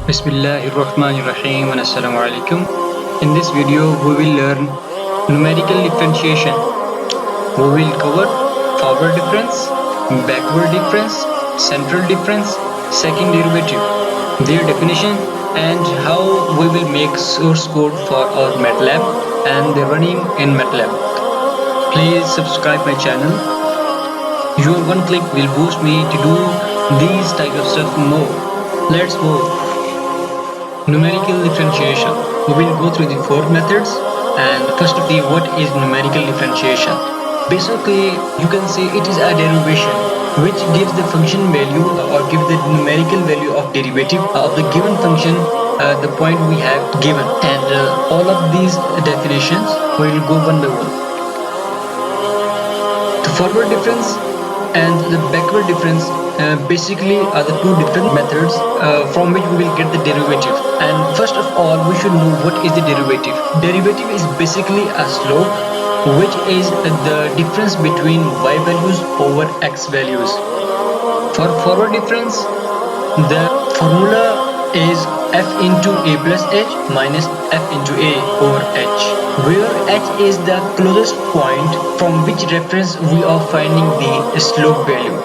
Bismillahirrahmanirrahim and Assalamu alaikum. In this video we will learn numerical differentiation. We will cover forward difference, backward difference, central difference, second derivative, their definition, and how we will make source code for our MATLAB and the running in MATLAB. Please subscribe my channel. Your one click will boost me to do these type of stuff more. Let's go. Numerical differentiation. We will go through the four methods, and first of the what is numerical differentiation. Basically you can say it is a derivation which gives the function value or give the numerical value of derivative of the given function the point we have given, and all of these definitions we will go one by one. The forward difference and the backward difference basically are the two different methods from which we will get the derivative. And first of all we should know what is the derivative. Derivative is basically a slope, which is the difference between y values over x values. For forward difference, the formula is f into a plus h minus f into a over h, where h is the closest point from which reference we are finding the slope value.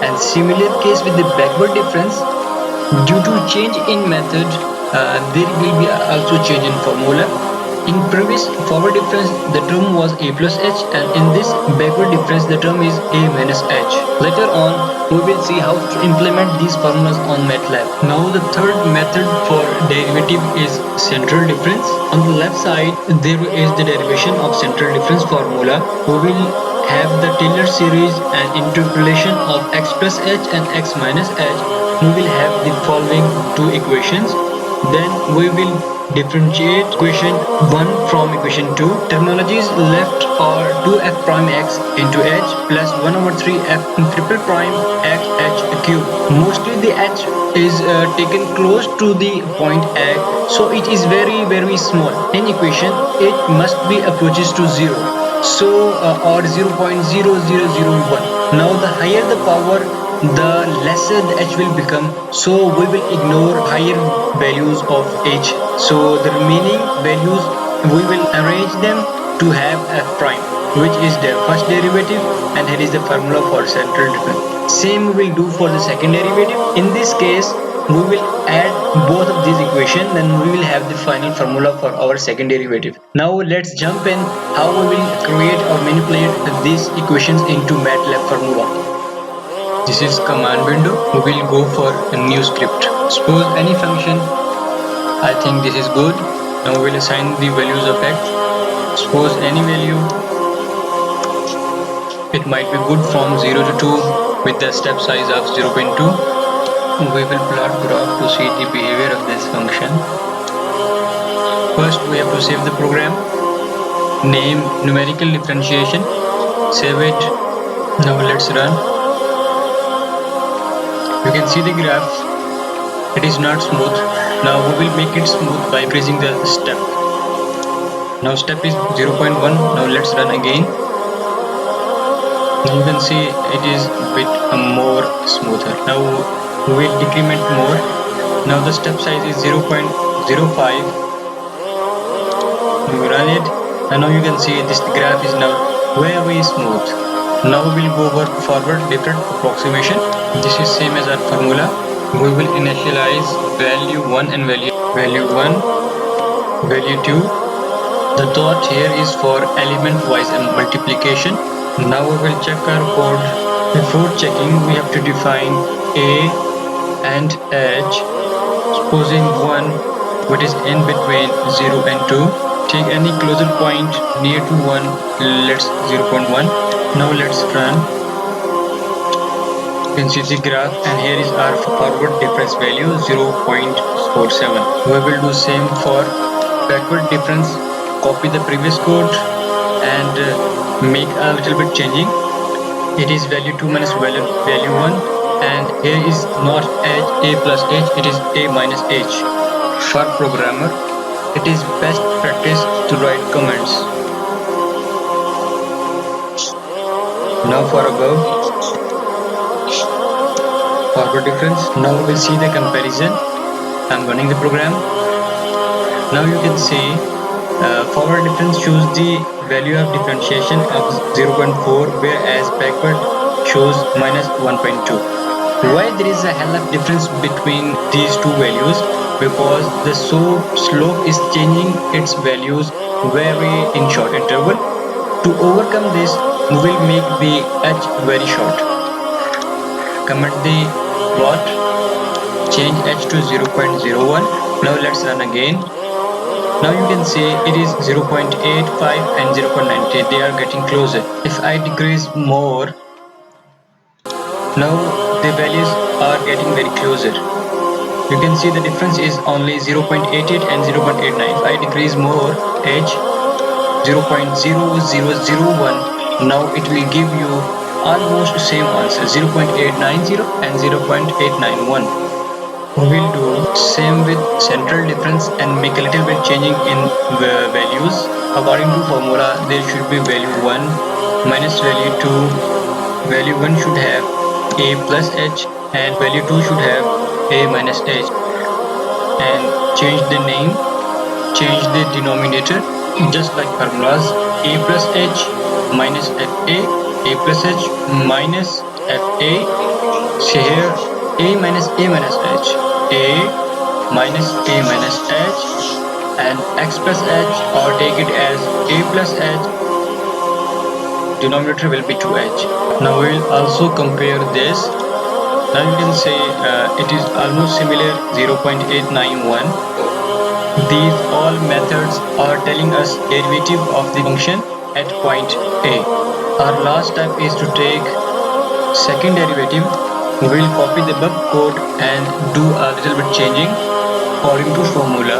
And similar case with the backward difference, due to change in method there will be also change in formula. In previous forward difference the term was a plus h, and in this backward difference the term is a minus h. Later on we will see how to implement these formulas on MATLAB. Now the third method for derivative is central difference. On the left side there is the derivation of central difference formula. We will have the Taylor series and interpolation of x plus h and x minus h. We will have the following two equations. Then we will differentiate equation 1 from equation 2. Terminologies left are 2f prime x into h plus 1 over 3f triple prime x h cube. Mostly the h is taken close to the point x, so it is very small. In equation it must be approaches to 0, so or 0.0001. Now the higher the power, the lesser the h will become, so we will ignore higher values of h. So the remaining values we will arrange them to have f prime, which is the first derivative, and here is the formula for central difference. Same we will do for the second derivative. In this case we will add both of these equations, then we will have the final formula for our second derivative. Now let's jump in how we will create or manipulate these equations into MATLAB formula. This is command window. We will go for a new script. Suppose any function. I think this is good. Now we will assign the values of x. Suppose any value. It might be good from 0 to 2 with the step size of 0.2. We will plot graph to see the behavior of this function. First we have to save the program. Name numerical differentiation. Save it. Now let's run. You can see the graph. It is not smooth. Now we will make it smooth by increasing the step. Now step is 0.1. Now let's run again. You can see it is a bit more smoother. Now we will decrement more. Now the step size is 0.05. We run it, and now you can see this graph is now very smooth. Now we will go over forward different approximation. This is same as our formula. We will initialize value 1 and value 1, value 2. The dot here is for element wise multiplication. Now we will check our code. Before checking we have to define a and h. Supposing 1 which is in between 0 and 2. Take any closer point near to 1. Let's 0.1. Now let's run. You can see the graph, and here is our forward difference value 0.47. We will do same for backward difference. Copy the previous code and make a little bit changing. It is value 2 minus value 1, and here is not a plus h, it is a minus h. For programmer it is best practice to write comments. Now for above forward difference. Now we will see the comparison. I'm running the program. Now you can see forward difference shows the value of differentiation of 0.4, whereas backward shows minus 1.2. Why there is a hell of difference between these two values? Because the slope is changing its values very in short interval. To overcome this, we will make the h very short. Comment the plot, change h to 0.01. Now let's run again. Now you can see it is 0.85 and 0.98. They are getting closer. If I decrease more, now the values are getting very closer. You can see the difference is only 0.88 and 0.89. If I decrease more, h 0.0001, now it will give you almost same answer, 0.890 and 0.891. We will do same with central difference and make a little bit changing in the values. According to formula, there should be value 1 minus value 2. Value 1 should have a plus h and value 2 should have a minus h. And change the name, change the denominator, just like formulas. A plus h minus fa, a plus h minus fa. So here a minus h, a minus a minus h, and x plus h, or take it as a plus h, denominator will be 2h. Now we will also compare this. Now you can say it is almost similar, 0.891. These all methods are telling us derivative of the function at point A. Our last step is to take second derivative. We will copy the bug code and do a little bit changing. According to formula,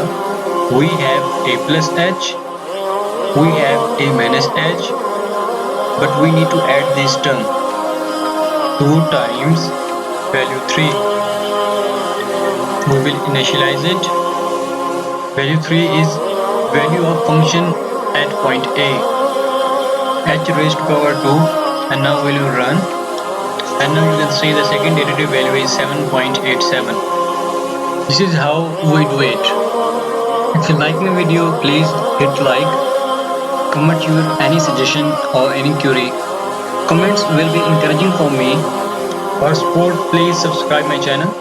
we have a plus h, we have a minus h, but we need to add this term, 2 times value 3. We will initialize it. Value 3 is value of function at point A, h raised to power 2, and now we will run. And now you can see the second derivative value is 7.87. This is how we do it. If you like my video, please hit like, comment your any suggestion or any query. Comments will be encouraging for me. For support, please subscribe my channel.